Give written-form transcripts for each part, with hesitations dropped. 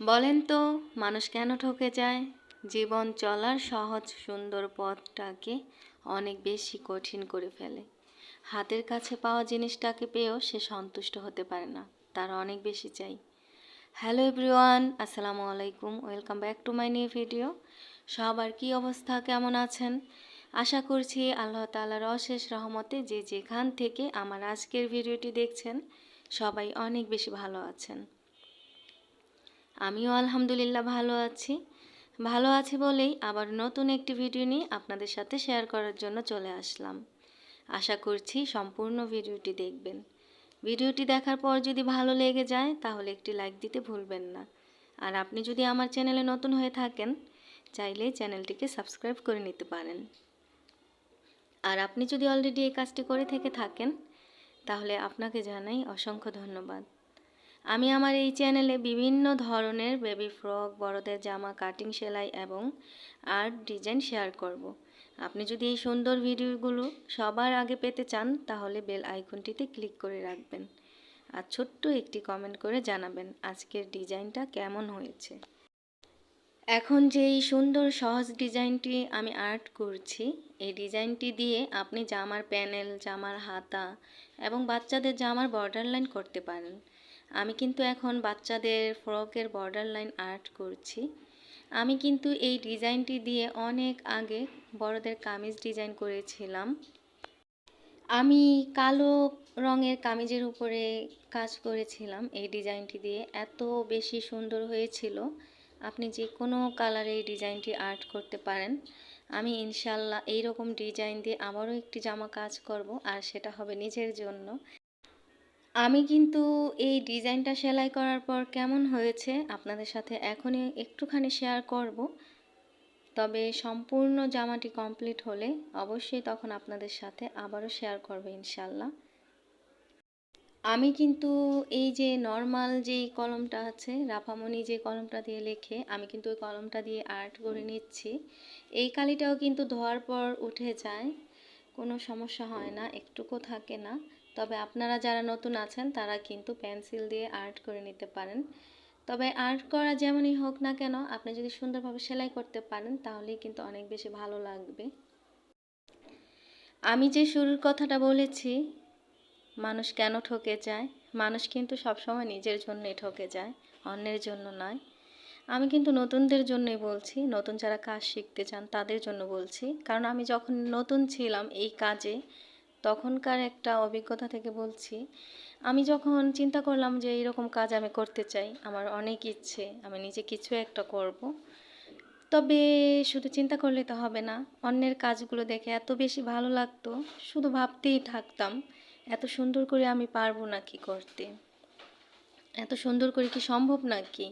বলেন তো মানুষ কেন ঠকে যায়? জীবন চলার সহজ সুন্দর পথটাকে অনেক বেশি কঠিন করে ফেলে। হাতের কাছে পাওয়া জিনিসটাকে পেয়েও সে সন্তুষ্ট হতে পারে না, তার অনেক বেশি চাই। হ্যালো এভরিওয়ান, আসসালামু আলাইকুম, welcome back to my new video. সবার কি অবস্থা, কেমন আছেন? আশা করছি আল্লাহ তাআলার অশেষ রহমতে যে যেখান থেকে আমার আজকের ভিডিওটি দেখছেন সবাই অনেক বেশি ভালো আছেন। আমিও আলহামদুলিল্লাহ ভালো আছি বলেই আবার নতুন একটি ভিডিও নিয়ে আপনাদের সাথে শেয়ার করার জন্য চলে আসলাম। আশা করছি সম্পূর্ণ ভিডিওটি দেখবেন। ভিডিওটি দেখার পর যদি ভালো লেগে যায় তাহলে একটি লাইক দিতে ভুলবেন না। আর আপনি যদি আমার চ্যানেলে নতুন হয়ে থাকেন চাইলে চ্যানেলটিকে সাবস্ক্রাইব করে নিতে পারেন। আর আপনি যদি অলরেডি এই কাজটি করে থেকে থাকেন তাহলে আপনাকে জানাই অসংখ্য ধন্যবাদ। আমি আমার এই চ্যানেলে বিভিন্ন ধরনের বেবি ফ্রক, বড়দের জামা কাটিং, সেলাই এবং আর্ট ডিজাইন শেয়ার করব। আপনি যদি এই সুন্দর ভিডিওগুলো সবার আগে পেতে চান তাহলে বেল আইকনটিতে ক্লিক করে রাখবেন আর ছোট্ট একটি কমেন্ট করে জানাবেন আজকের ডিজাইনটা কেমন হয়েছে। এখন যে এই সুন্দর সহজ ডিজাইনটি আমি আর্ট করছি, এই ডিজাইনটি দিয়ে আপনি জামার প্যানেল, জামার হাতা এবং বাচ্চাদের জামার বর্ডার লাইন করতে পারেন। আমি কিন্তু এখন বাচ্চাদের ফ্রকের বর্ডার লাইন আর্ট করছি। আমি কিন্তু এই ডিজাইনটি দিয়ে অনেক আগে বড়দের কামিজ ডিজাইন করেছিলাম। আমি কালো রঙের কামিজের উপরে কাজ করেছিলাম এই ডিজাইনটি দিয়ে, এত বেশি সুন্দর হয়েছিল। আপনি যে কোনো কালারে এই ডিজাইনটি আর্ট করতে পারেন। আমি ইনশাল্লাহ এইরকম ডিজাইন দিয়ে আবারও একটি জামা কাজ করব, আর সেটা হবে নিজের জন্য। আমি কিন্তু এই ডিজাইনটা সেলাই করার পর কেমন হয়েছে আপনাদের সাথে এখনই একটুখানি শেয়ার করব। তবে সম্পূর্ণ জামাটি কমপ্লিট হলে অবশ্যই তখন আপনাদের সাথে আবারও শেয়ার করব ইনশাল্লাহ। আমি কিন্তু এই যে নর্মাল যেই কলমটা আছে, রাফামণি যে কলমটা দিয়ে লেখে, আমি কিন্তু ওই কলমটা দিয়ে আর্ট করে নিচ্ছি। এই কালিটাও কিন্তু ধোয়ার পর উঠে যায়, কোনো সমস্যা হয় না, একটুকু থাকে না। তবে আপনারা যারা নতুন আছেন তারা কিন্তু পেন্সিল দিয়ে আর্ট করে নিতে পারেন। তবে আর্ট করা যেমনই হোক না কেন, আপনি যদি সুন্দরভাবে সেলাই করতে পারেন তাহলেই কিন্তু অনেক বেশি ভালো লাগবে। আমি যে শুরুর কথাটা বলেছি, মানুষ কেন ঠকে যায়, মানুষ কিন্তু সবসময় নিজের জন্যই ঠকে যায়, অন্যের জন্য নয়। আমি কিন্তু নতুনদের জন্যই বলছি, নতুন যারা কাজ শিখতে চান তাদের জন্য বলছি। কারণ আমি যখন নতুন ছিলাম এই কাজে তখনকার একটা অভিজ্ঞতা থেকে বলছি। আমি যখন চিন্তা করলাম যে এইরকম কাজ আমি করতে চাই, আমার অনেক ইচ্ছে আমি নিজে কিছু একটা করব, তবে শুধু চিন্তা করলে তো হবে না, অন্যের কাজগুলো দেখে এত বেশি ভালো লাগতো, শুধু ভাবতেই থাকতাম এত সুন্দর করে আমি পারবো নাকি করতে, এত সুন্দর করে কি সম্ভব নাকি।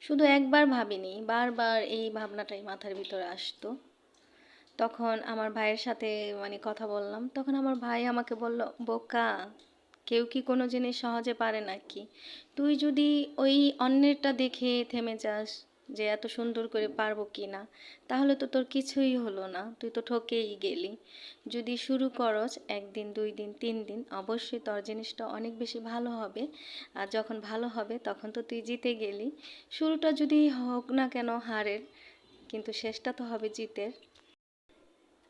শুধু একবার ভাবিনি, বারবার এই ভাবনাটাই মাথার ভিতরে আসতো। তখন আমার ভাইয়ের সাথে কথা বললাম, তখন আমার ভাই আমাকে বলল, বোকা, কেউ কি কোনো জিনিস সহজে পারে নাকি? তুই যদি ওই অন্যেরটা দেখে থেমে যাস যে এত সুন্দর করে পারবো কি না, তাহলে তো তোর কিছুই হলো না, তুই তো ঠকেই গেলি। যদি শুরু করস, একদিন, 2 দিন, 3 দিন, অবশ্যই তোর জিনিসটা অনেক বেশি ভালো হবে। আর যখন ভালো হবে তখন তো তুই জিতে গেলি। শুরুটা যদি হোক না কেন হারের, কিন্তু শেষটা তো হবে জিতের।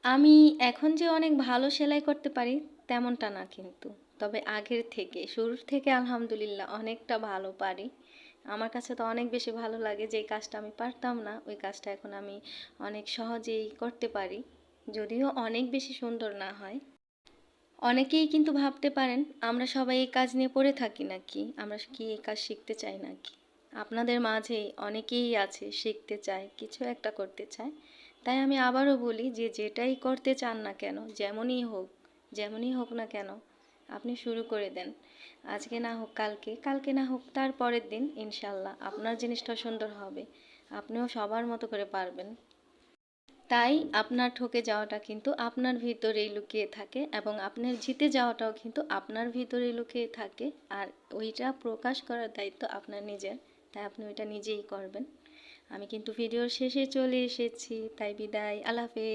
আমি এখন যে অনেক ভালো সেলাই করতে পারি তেমনটা না কিন্তু, তবে আগের থেকে, শুরুর থেকে আলহামদুলিল্লাহ অনেকটা ভালো পারি। আমার কাছে তো অনেক বেশি ভালো লাগে, যে কাজটা আমি পারতাম না ওই কাজটা এখন আমি অনেক সহজেই করতে পারি, যদিও অনেক বেশি সুন্দর না হয়। অনেকেই কিন্তু ভাবতে পারেন আমরা সবাই এই কাজ নিয়ে পড়ে থাকি নাকি, আমরা কি এই কাজ শিখতে চাই নাকি। আপনাদের মাঝে অনেকেই আছে শিখতে চায়, কিছু একটা করতে চায়। তাই আমি আবারও বলি যে যেটাই করতে চান না কেন, যেমনই হোক না কেন, আপনি শুরু করে দেন। আজকে না হোক কালকে, কালকে না হোক তার পরের দিন, ইনশাল্লাহ আপনার জিনিসটা সুন্দর হবে, আপনিও সবার মতো করে পারবেন। তাই আপনার ঠকে যাওয়াটা কিন্তু আপনার ভিতরেই লুকিয়ে থাকে, এবং আপনার জিতে যাওয়াটাও কিন্তু আপনার ভিতরেই লুকিয়ে থাকে। আর ওইটা প্রকাশ করার দায়িত্ব আপনার নিজের, তাই আপনি ওইটা নিজেই করবেন। আমি কিন্তু ভিডিওর শেষে চলে এসেছি, তাই বিদায়, আল্লাহ হাফেজ।